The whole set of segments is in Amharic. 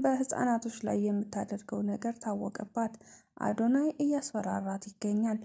በህፃናቶች ላይ የምታደርገው ነገር ታወቀባት። አዶናይ እያስፈራራት ይገኛል።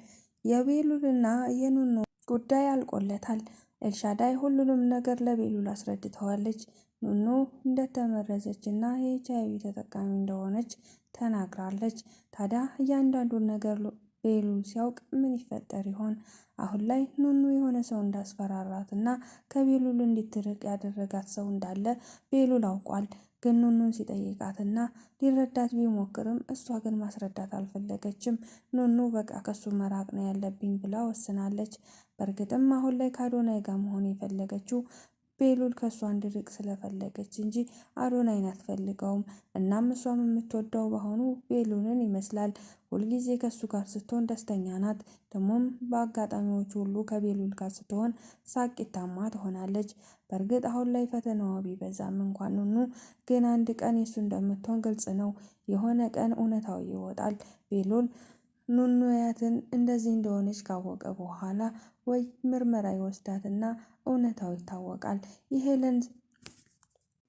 የቤሉልና የኑኑ ጉዳይ አልቆለታል። ኤልሻዳይ ሁሉንም ነገር ለቤሉል አስረድተዋለች። ኑኑ እንደተመረዘች እና የኤችአይቪ ተጠቃሚ እንደሆነች ተናግራለች። ታዲያ እያንዳንዱን ነገር ቤሉል ሲያውቅ ምን ይፈጠር ይሆን? አሁን ላይ ኑኑ የሆነ ሰው እንዳስፈራራት እና ከቤሉል እንድትርቅ ያደረጋት ሰው እንዳለ ቤሉል አውቋል። ግን ኑኑን ሲጠይቃትና ሊረዳት ቢሞክርም እሷ ግን ማስረዳት አልፈለገችም። ኑኑ በቃ ከሱ መራቅ ነው ያለብኝ ብላ ወስናለች። በእርግጥም አሁን ላይ ከአዶናይ ጋር መሆን የፈለገችው ቤሉል ከሷ እንዲርቅ ስለፈለገች እንጂ አዶናይን አትፈልገውም። እናም እሷም የምትወደው በአሁኑ ቤሉልን ይመስላል። ሁልጊዜ ከሱ ጋር ስትሆን ደስተኛ ናት። ደግሞም በአጋጣሚዎች ሁሉ ከቤሉል ጋር ስትሆን ሳቂታማ ትሆናለች። በእርግጥ አሁን ላይ ፈተናዋ ቢበዛም እንኳን ኑኑ ግን አንድ ቀን የሱ እንደምትሆን ግልጽ ነው። የሆነ ቀን እውነታው ይወጣል። ቤሉል ኑኑያትን እንደዚህ እንደሆነች ካወቀ በኋላ ወይ ምርመራ ይወስዳትና እውነታው ይታወቃል። የሄለን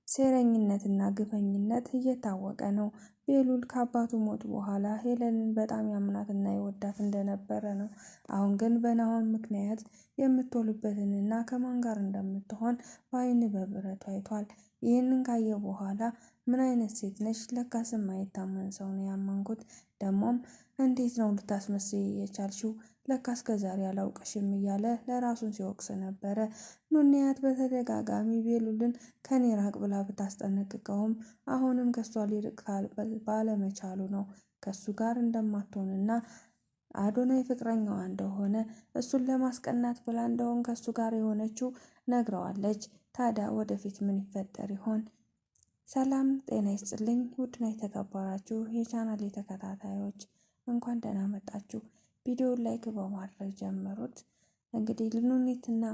ሴረኝነትና ግፈኝነት እየታወቀ ነው። ቤሉል ከአባቱ ሞት በኋላ ሄለንን በጣም ያምናትና ይወዳት እንደነበረ ነው። አሁን ግን በናሆም ምክንያት የምትወልበትንና ከማን ጋር እንደምትሆን በአይን በብረቱ አይቷል። ይህንን ካየ በኋላ ምን አይነት ሴት ነች? ለካስ የማይታመን ሰው ነው ያመንኩት። ደግሞም እንዴት ነው ልታስመስይ የቻልሽው? ለካስ ከዛሬ አላውቅሽም እያለ ለራሱን ሲወቅስ ነበረ። ኑንያት በተደጋጋሚ ቤሉልን ከኔ ራቅ ብላ ብታስጠነቅቀውም አሁንም ከሷ ሊርቅ ባለመቻሉ ነው ከሱ ጋር እንደማትሆንና አዶናይ ፍቅረኛዋ እንደሆነ እሱን ለማስቀናት ብላ እንደሆን ከሱ ጋር የሆነችው ነግረዋለች። ታዲያ ወደፊት ምን ይፈጠር ይሆን? ሰላም ጤና ይስጥልኝ ውድና የተከበራችሁ የቻናሌ ተከታታዮች እንኳን ደህና መጣችሁ። ቪዲዮውን ላይክ በማድረግ ጀምሩት። እንግዲህ ኑኒትና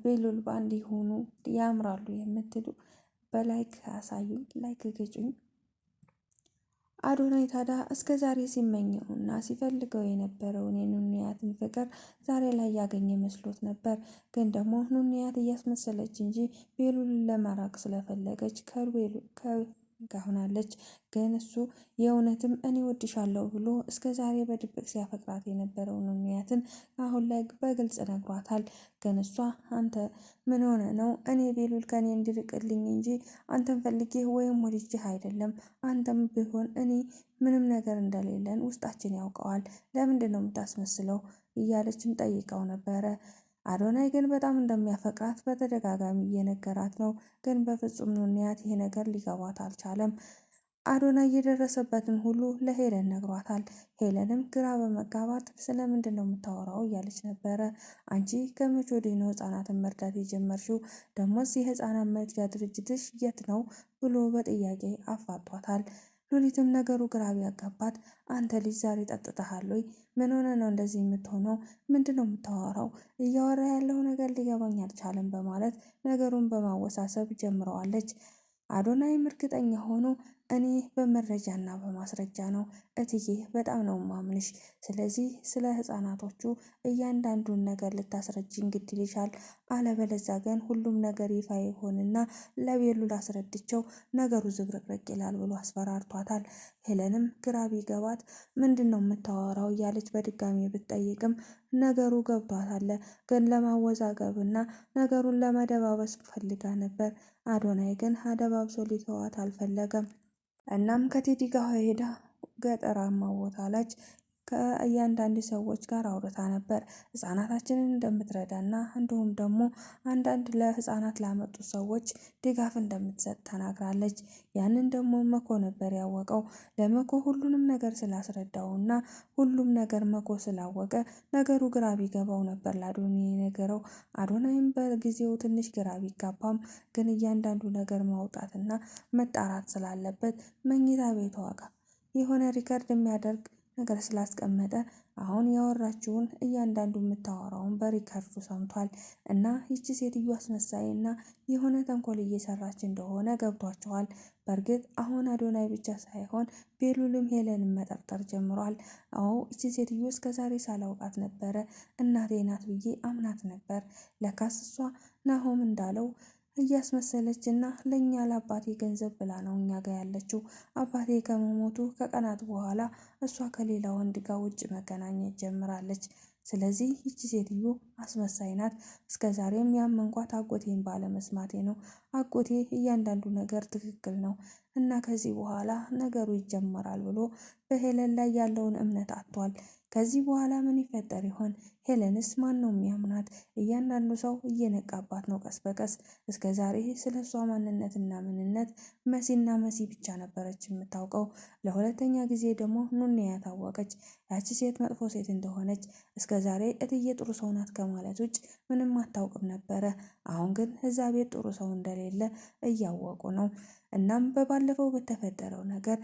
ቤሉል በአንድ ይሆኑ ያምራሉ የምትሉ በላይክ አሳዩኝ፣ ላይክ ግጩኝ። አዶናይ ታዲያ እስከ ዛሬ ሲመኘውና ሲፈልገው የነበረውን የኑንያትን ፍቅር ዛሬ ላይ ያገኘ መስሎት ነበር። ግን ደግሞ ኑንያት እያስመሰለች እንጂ ቤሉልን ለማራቅ ስለፈለገች ጋር ሆናለች። ግን እሱ የእውነትም እኔ ወድሻለሁ ብሎ እስከ ዛሬ በድብቅ ሲያፈቅራት የነበረው ኑንያትን አሁን ላይ በግልጽ ነግሯታል። ግን እሷ አንተ ምን ሆነ ነው? እኔ ቤሉል ከኔ እንዲርቅልኝ እንጂ አንተን ፈልጌ ወይም ወድጄህ አይደለም። አንተም ቢሆን እኔ ምንም ነገር እንደሌለን ውስጣችን ያውቀዋል። ለምንድን ነው የምታስመስለው? እያለችም ጠይቀው ነበረ። አዶናይ ግን በጣም እንደሚያፈቅራት በተደጋጋሚ እየነገራት ነው። ግን በፍጹም ኑንያት ይሄ ነገር ሊገባት አልቻለም። አዶናይ የደረሰበትን ሁሉ ለሄለን ነግሯታል። ሄለንም ግራ በመጋባት ስለምንድን ነው የምታወራው እያለች ነበረ። አንቺ ከመቼ ወዲህ ነው ህፃናትን መርዳት የጀመርሽው? ደሞስ የህፃናት መርጃ ድርጅትሽ የት ነው ብሎ በጥያቄ አፋጧታል። ሉሊትም ነገሩ ግራ ቢያጋባት አንተ ልጅ ዛሬ ጠጥተሃል ወይ? ምን ሆነ ነው እንደዚህ የምትሆነው? ምንድን ነው የምታወራው? እያወራ ያለው ነገር ሊገባኝ አልቻለም በማለት ነገሩን በማወሳሰብ ጀምረዋለች። አዶናይም እርግጠኛ ሆኖ እኔ በመረጃና በማስረጃ ነው እትዬ በጣም ነው ማምንሽ። ስለዚህ ስለ ህፃናቶቹ እያንዳንዱን ነገር ልታስረጅኝ ግድ ይልሻል። አለበለዛ ግን ሁሉም ነገር ይፋ ይሆንና ለቤሉል አስረድቸው ነገሩ ዝብርቅርቅ ይላል ብሎ አስፈራርቷታል። ሄለንም ግራ ቢገባት ምንድን ነው የምታወራው እያለች በድጋሚ ብትጠይቅም ነገሩ ገብቷታል። ግን ለማወዛገብና ነገሩን ለመደባበስ ፈልጋ ነበር። አዶናይ ግን አደባብሶ ሊተዋት አልፈለገም። እናም ከቴዲ ጋር ሄዳ ገጠራማ ቦታ ላይ ከእያንዳንዱ ሰዎች ጋር አውርታ ነበር። ህፃናታችንን እንደምትረዳና እንዲሁም ደግሞ አንዳንድ ለህፃናት ላመጡ ሰዎች ድጋፍ እንደምትሰጥ ተናግራለች። ያንን ደግሞ መኮ ነበር ያወቀው። ለመኮ ሁሉንም ነገር ስላስረዳውና ሁሉም ነገር መኮ ስላወቀ ነገሩ ግራ ቢገባው ነበር ለአዶናይ የነገረው። አዶናይም በጊዜው ትንሽ ግራ ቢጋባም ግን እያንዳንዱ ነገር ማውጣትና መጣራት ስላለበት መኝታ ቤቷ ጋር የሆነ ሪከርድ የሚያደርግ ነገር ስላስቀመጠ አሁን ያወራችውን እያንዳንዱ የምታወራውን በሪከርዱ ሰምቷል። እና ይቺ ሴትዮ አስመሳይና የሆነ ተንኮል እየሰራች እንደሆነ ገብቷቸዋል። በእርግጥ አሁን አዶናይ ብቻ ሳይሆን ቤሉልም ሄለንን መጠርጠር ጀምሯል። አዎ ይቺ ሴትዮ እስከዛሬ ሳላውቃት ነበረ፣ እናቴ ናት ብዬ አምናት ነበር። ለካስ እሷ ናሆም እንዳለው እያስመሰለች እና ለእኛ ለአባቴ ገንዘብ ብላ ነው እኛ ጋር ያለችው። አባቴ ከመሞቱ ከቀናት በኋላ እሷ ከሌላ ወንድ ጋር ውጭ መገናኘት ጀምራለች። ስለዚህ ይቺ ሴትዮ አስመሳይ ናት። እስከ ዛሬም ያመንኳት አጎቴን ባለመስማቴ ነው። አጎቴ እያንዳንዱ ነገር ትክክል ነው እና ከዚህ በኋላ ነገሩ ይጀመራል ብሎ በሄለን ላይ ያለውን እምነት አጥቷል። ከዚህ በኋላ ምን ይፈጠር ይሆን? ሄለንስ ማን ነው የሚያምናት? እያንዳንዱ ሰው እየነቃባት ነው ቀስ በቀስ። እስከ ዛሬ ስለ እሷ ማንነትና ምንነት መሲና መሲ ብቻ ነበረች የምታውቀው። ለሁለተኛ ጊዜ ደግሞ ኑንያ ታወቀች። ያቺ ሴት መጥፎ ሴት እንደሆነች እስከ ዛሬ እትዬ ጥሩ ሰው ናት ከማለት ውጭ ምንም አታውቅም ነበረ። አሁን ግን እዛ ቤት ጥሩ ሰው እንደሌለ እያወቁ ነው። እናም በባለፈው በተፈጠረው ነገር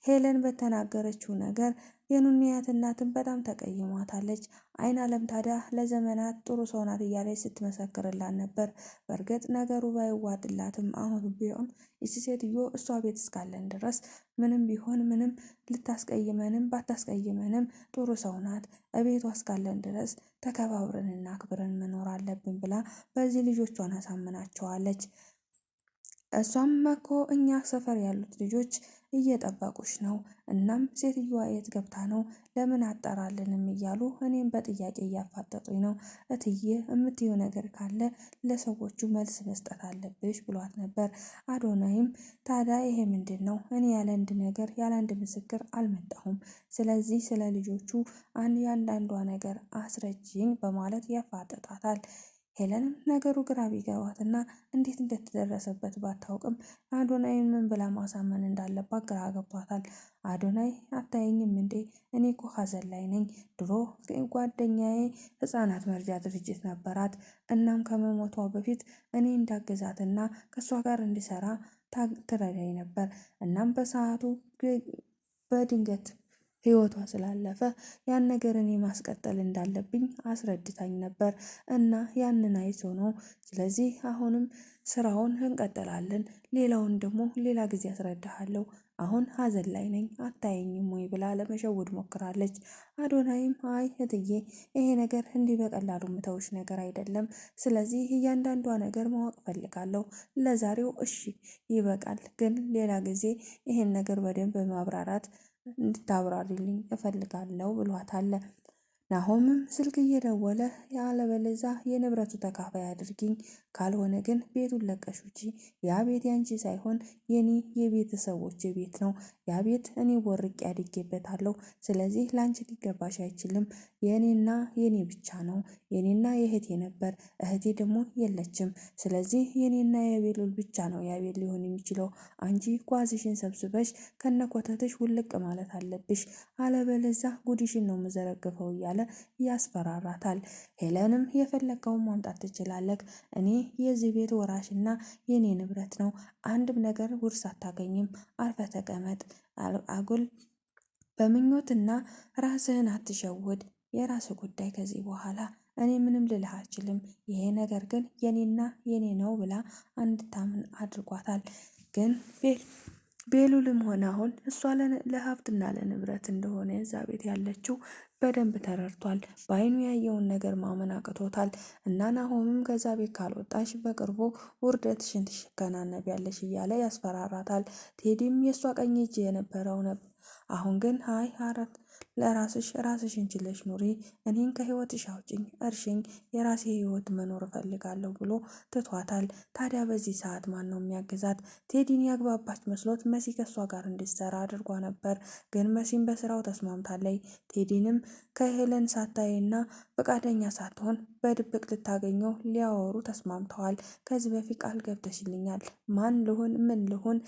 ሄለን በተናገረችው ነገር የኑንያት እናትን በጣም ተቀይሟታለች። አይን አለም ታዲያ ለዘመናት ጥሩ ሰው ናት እያለች ስትመሰክርላት ነበር። በእርግጥ ነገሩ ባይዋጥላትም አሁን ቢሆን ይቺ ሴትዮ እሷ ቤት እስካለን ድረስ ምንም ቢሆን ምንም ልታስቀይመንም ባታስቀይመንም ጥሩ ሰው ናት። እቤቷ እስካለን ድረስ ተከባብረንና አክብረን መኖር አለብን ብላ በዚህ ልጆቿን አሳምናቸዋለች። እሷም እኮ እኛ ሰፈር ያሉት ልጆች እየጠበቁሽ ነው። እናም ሴትዮዋ የት ገብታ ነው ለምን አጠራልንም እያሉ እኔም በጥያቄ እያፋጠጡኝ ነው። እትዬ የምትየው ነገር ካለ ለሰዎቹ መልስ መስጠት አለብሽ ብሏት ነበር። አዶናይም ታዲያ ይሄ ምንድን ነው? እኔ ያለ አንድ ነገር ያለ አንድ ምስክር አልመጣሁም። ስለዚህ ስለ ልጆቹ ያንዳንዷ ነገር አስረጅኝ በማለት ያፋጠጣታል። ሄለንም ነገሩ ግራ ቢገባትና እንዴት እንደተደረሰበት ባታውቅም አዶናይን ምን ብላ ማሳመን እንዳለባት ግራ ገብቷታል። አዶናይ አታየኝም እንዴ? እኔ እኮ ሀዘን ላይ ነኝ። ድሮ ጓደኛዬ ህፃናት መርጃ ድርጅት ነበራት። እናም ከመሞቷ በፊት እኔ እንዳገዛትና ከእሷ ጋር እንዲሰራ ትረዳኝ ነበር። እናም በሰዓቱ በድንገት ህይወቷ ስላለፈ ያን ነገር እኔ ማስቀጠል እንዳለብኝ አስረድታኝ ነበር እና ያንን አይቶ ነው። ስለዚህ አሁንም ስራውን እንቀጥላለን፣ ሌላውን ደግሞ ሌላ ጊዜ አስረዳሃለሁ። አሁን ሀዘን ላይ ነኝ አታየኝም ወይ ብላ ለመሸወድ ሞክራለች። አዶናይም አይ እትዬ ይሄ ነገር እንዲህ በቀላሉ ምተውሽ ነገር አይደለም። ስለዚህ እያንዳንዷ ነገር ማወቅ ፈልጋለሁ። ለዛሬው እሺ ይበቃል፣ ግን ሌላ ጊዜ ይሄን ነገር በደንብ ማብራራት እንድታብራሪልኝ እፈልጋለሁ ብሏታል። ናሆምም ስልክ እየደወለ ያለበለዛ የንብረቱ ተካፋይ አድርጊኝ፣ ካልሆነ ግን ቤቱን ለቀሽ ውጪ። ያ ቤት ያንቺ ሳይሆን የኔ የቤተሰቦች ቤት ነው። ያ ቤት እኔ ቦርቄ አድጌበታለሁ። ስለዚህ ላንቺ ሊገባሽ አይችልም። የኔና የኔ ብቻ ነው። የኔና የእህቴ ነበር፣ እህቴ ደግሞ የለችም። ስለዚህ የኔና የቤሉል ብቻ ነው ያ ቤት ሊሆን የሚችለው። አንቺ ጓዝሽን ሰብስበሽ ከነኮተትሽ ውልቅ ማለት አለብሽ፣ አለበለዛ ጉዲሽን ነው የምዘረግፈው እያለ ያስፈራራታል። ሄለንም የፈለገውን ማምጣት ትችላለህ፣ እኔ የዚህ ቤት ወራሽና የኔ ንብረት ነው። አንድም ነገር ውርስ አታገኝም። አርፈ ተቀመጥ። አጉል በምኞትና ራስህን አትሸውድ። የራስ ጉዳይ ከዚህ በኋላ እኔ ምንም ልልህ አልችልም። ይሄ ነገር ግን የኔና የኔ ነው ብላ እንድታምን አድርጓታል። ግን ቤሉልም ሆነ አሁን እሷ ለሀብትና ለንብረት እንደሆነ እዛ ቤት ያለችው በደንብ ተረድቷል። በአይኑ ያየውን ነገር ማመን አቅቶታል። እና ናሆምም ከዛ ቤት ካልወጣሽ በቅርቡ ውርደትሽን ትሸከናነቢያለሽ እያለ ያስፈራራታል። ቴዲም የእሷ ቀኝ እጅ የነበረው ነበር። አሁን ግን አይ አራት ራስሽን ችለሽ ኑሪ፣ እኔን ከህይወትሽ አውጭኝ፣ እርሽኝ፣ የራሴ ህይወት መኖር እፈልጋለሁ ብሎ ትቷታል። ታዲያ በዚህ ሰዓት ማን ነው የሚያግዛት? ቴዲን ያግባባች መስሎት መሲ ከእሷ ጋር እንዲሰራ አድርጓ ነበር። ግን መሲም በስራው ተስማምታለች። ቴዲንም ከሄለን ሳታይና ፈቃደኛ ሳትሆን በድብቅ ልታገኘው ሊያወሩ ተስማምተዋል። ከዚህ በፊት ቃል ገብተሽልኛል፣ ማን ልሁን ምን ልሁን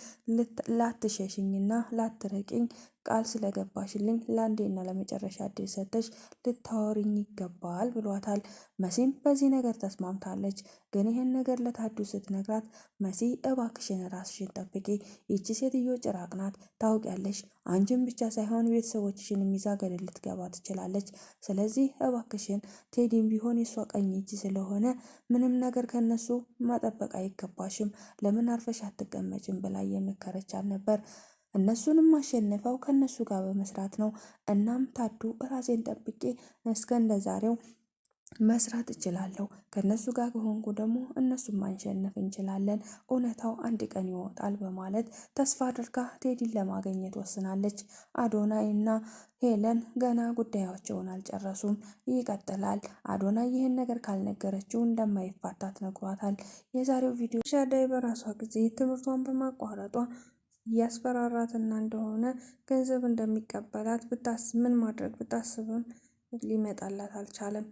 ላትሸሽኝና ላትረቂኝ ቃል ስለገባሽልኝ ለአንዴና ለመጨረሻ እድል ሰጥተሽ ልታወሪኝ ይገባል ብሏታል። መሲም በዚህ ነገር ተስማምታለች። ግን ይህን ነገር ለታዱ ስትነግራት መሲ እባክሽን ራስሽን ጠብቂ፣ ይቺ ሴትዮ ጭራቅ ናት ታውቂያለሽ። አንቺን ብቻ ሳይሆን ቤተሰቦችሽን ይዛ ገደል ልትገባ ትችላለች። ስለዚህ እባክሽን ቴዲም ቢሆን የሷ ቀኝ እጅ ስለሆነ ምንም ነገር ከነሱ መጠበቅ አይገባሽም። ለምን አርፈሽ አትቀመጭም ብላ የመከረቻት ነበር። እነሱንም አሸንፈው ከነሱ ጋር በመስራት ነው። እናም ታዱ ራሴን ጠብቄ እስከ እንደዛሬው መስራት እችላለሁ። ከነሱ ጋር ከሆንኩ ደግሞ እነሱን ማሸነፍ እንችላለን። እውነታው አንድ ቀን ይወጣል በማለት ተስፋ አድርጋ ቴዲን ለማግኘት ወስናለች። አዶናይ እና ሄለን ገና ጉዳያቸውን አልጨረሱም፣ ይቀጥላል። አዶናይ ይህን ነገር ካልነገረችው እንደማይፋታት ነግሯታል። የዛሬው ቪዲዮ ሻዳይ በራሷ ጊዜ ትምህርቷን በማቋረጧ እያስፈራራትና እንደሆነ ገንዘብ እንደሚቀበላት ምን ማድረግ ብታስብም ሊመጣላት አልቻለም።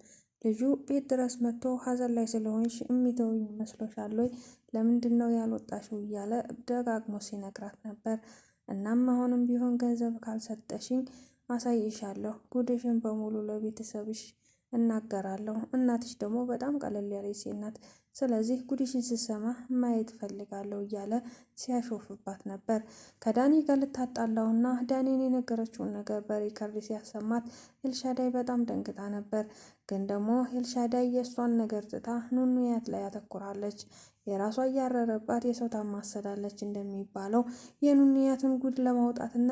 ልጁ ቤት ድረስ መጥቶ ሀዘን ላይ ስለሆንሽ የሚተውኝ መስሎሻል ወይ? ለምንድን ነው ያልወጣሽው? እያለ ደጋግሞ ሲነግራት ነበር። እናም አሁንም ቢሆን ገንዘብ ካልሰጠሽኝ አሳይሻለሁ፣ ጉድሽን በሙሉ ለቤተሰብሽ እናገራለሁ። እናትሽ ደግሞ በጣም ቀለል ያለች ሴት ናት። ስለዚህ ጉድሽን ስሰማ ማየት ፈልጋለሁ እያለ ሲያሾፍባት ነበር። ከዳኒ ጋር ልታጣላውና ዳኒን የነገረችውን ነገር በሪከርድ ሲያሰማት ኤልሻዳይ በጣም ደንግጣ ነበር። ግን ደግሞ ኤልሻዳይ የእሷን ነገር ትታ ኑኑያት ላይ ያተኩራለች። የራሷ እያረረባት የሰው ታማሰላለች እንደሚባለው የኑንያትን ጉድ ለማውጣትና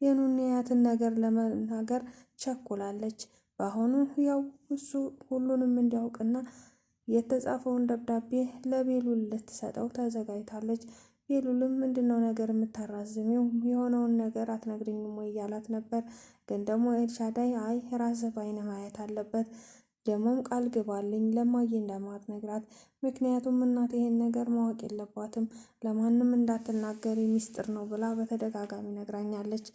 የኑንያትን ነገር ለመናገር ቸኩላለች። በአሁኑ ያው እሱ ሁሉንም እንዲያውቅና የተጻፈውን ደብዳቤ ለቤሉል ልትሰጠው ተዘጋጅታለች። ቤሉልም ምንድነው ነገር የምታራዝሚው? የሆነውን ነገር አትነግሪኝም ወይ እያላት ነበር። ግን ደግሞ ኤልሻዳይ አይ ራስህ በዓይነ ማየት አለበት፣ ደግሞም ቃል ግባልኝ ለማዬ እንደማትነግራት፣ ምክንያቱም እናት ይሄን ነገር ማወቅ የለባትም፣ ለማንም እንዳትናገሪ ሚስጥር ነው ብላ በተደጋጋሚ ነግራኛለች።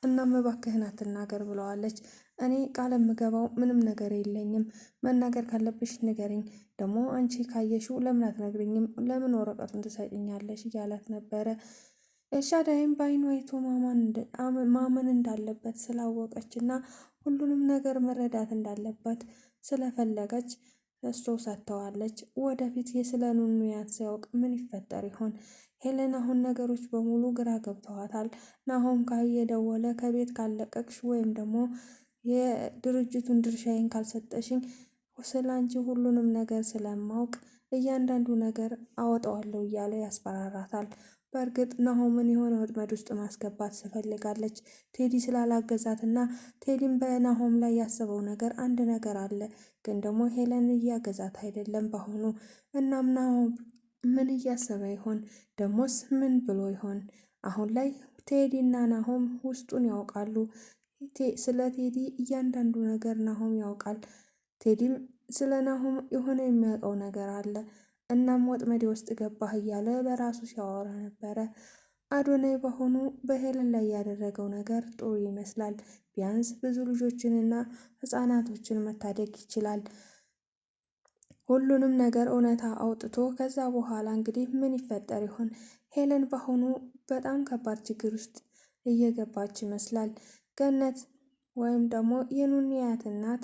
እናም እባክህን አትናገር ብለዋለች። እኔ ቃል የምገባው ምንም ነገር የለኝም፣ መናገር ካለብሽ ንገሪኝ፣ ደግሞ አንቺ ካየሽው ለምን አትነግሪኝም? ለምን ወረቀቱን ትሰጭኛለሽ? እያላት ነበረ። ኤልሻዳይም በዓይኑ አይቶ ማመን እንዳለበት ስላወቀች እና ሁሉንም ነገር መረዳት እንዳለበት ስለፈለገች እሱ ሰጥተዋለች። ወደፊት የስለ ኑኑያት ሲያውቅ ምን ይፈጠር ይሆን? ሄለን አሁን ነገሮች በሙሉ ግራ ገብተዋታል። ናሆም እየደወለ ከቤት ካለቀቅሽ ወይም ደግሞ የድርጅቱን ድርሻዬን ካልሰጠሽኝ ስለ አንቺ ሁሉንም ነገር ስለማውቅ እያንዳንዱ ነገር አወጣዋለሁ እያለ ያስፈራራታል። በእርግጥ ናሆምን የሆነ ወጥመድ ውስጥ ማስገባት ትፈልጋለች። ቴዲ ስላላገዛትና ቴዲም በናሆም ላይ ያሰበው ነገር አንድ ነገር አለ፣ ግን ደግሞ ሄለን እያገዛት አይደለም በአሁኑ። እናም ናሆም ምን እያሰበ ይሆን? ደሞስ ምን ብሎ ይሆን? አሁን ላይ ቴዲ እና ናሆም ውስጡን ያውቃሉ። ስለ ቴዲ እያንዳንዱ ነገር ናሆም ያውቃል። ቴዲም ስለ ናሆም የሆነ የሚያውቀው ነገር አለ። እናም ወጥመዴ ውስጥ ገባህ እያለ ለራሱ ሲያወራ ነበረ። አዶናይ በሆኑ በሄለን ላይ ያደረገው ነገር ጥሩ ይመስላል። ቢያንስ ብዙ ልጆችንና ሕፃናቶችን መታደግ ይችላል። ሁሉንም ነገር እውነታ አውጥቶ ከዛ በኋላ እንግዲህ ምን ይፈጠር ይሆን? ሄለን በአሁኑ በጣም ከባድ ችግር ውስጥ እየገባች ይመስላል። ገነት ወይም ደግሞ የኑንያት እናት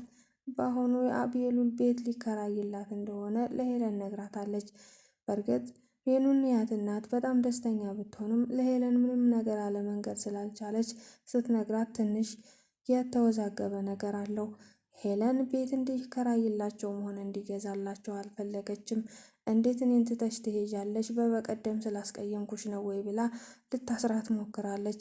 በአሁኑ የቤሉል ቤት ሊከራይላት እንደሆነ ለሄለን ነግራታለች። በእርግጥ የኑንያት እናት በጣም ደስተኛ ብትሆንም ለሄለን ምንም ነገር አለመንገር ስላልቻለች ስትነግራት ትንሽ የተወዛገበ ነገር አለው። ሄለን ቤት እንዲከራይላቸውም ሆነ እንዲገዛላቸው አልፈለገችም። እንዴት እኔን ትተሽ ትሄጃለሽ? በበቀደም ስላስቀየምኩሽ ነው ወይ ብላ ልታስራት ሞክራለች።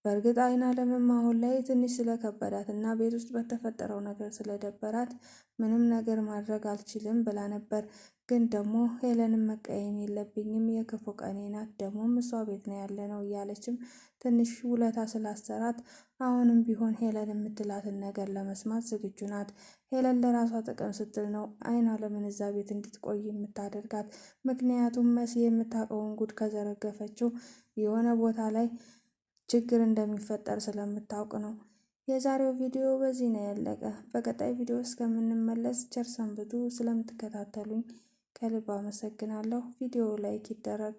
በእርግጥ አይናለምም አሁን ላይ ትንሽ ስለከበዳት እና ቤት ውስጥ በተፈጠረው ነገር ስለደበራት ምንም ነገር ማድረግ አልችልም ብላ ነበር። ግን ደግሞ ሄለንም መቀየም የለብኝም የክፉ ቀኔ ናት፣ ደግሞም እሷ ቤት ነው ያለ ነው እያለችም ትንሽ ውለታ ስላሰራት አሁንም ቢሆን ሄለን የምትላትን ነገር ለመስማት ዝግጁ ናት። ሄለን ለራሷ ጥቅም ስትል ነው አይናለምን እዛ ቤት እንድትቆይ የምታደርጋት። ምክንያቱም መሲ የምታውቀውን ጉድ ከዘረገፈችው የሆነ ቦታ ላይ ችግር እንደሚፈጠር ስለምታውቅ ነው። የዛሬው ቪዲዮ በዚህ ነው ያለቀ። በቀጣይ ቪዲዮ እስከምንመለስ ቸር ሰንብቱ። ስለምትከታተሉኝ ከልብ አመሰግናለሁ። ቪዲዮ ላይክ ይደረግ።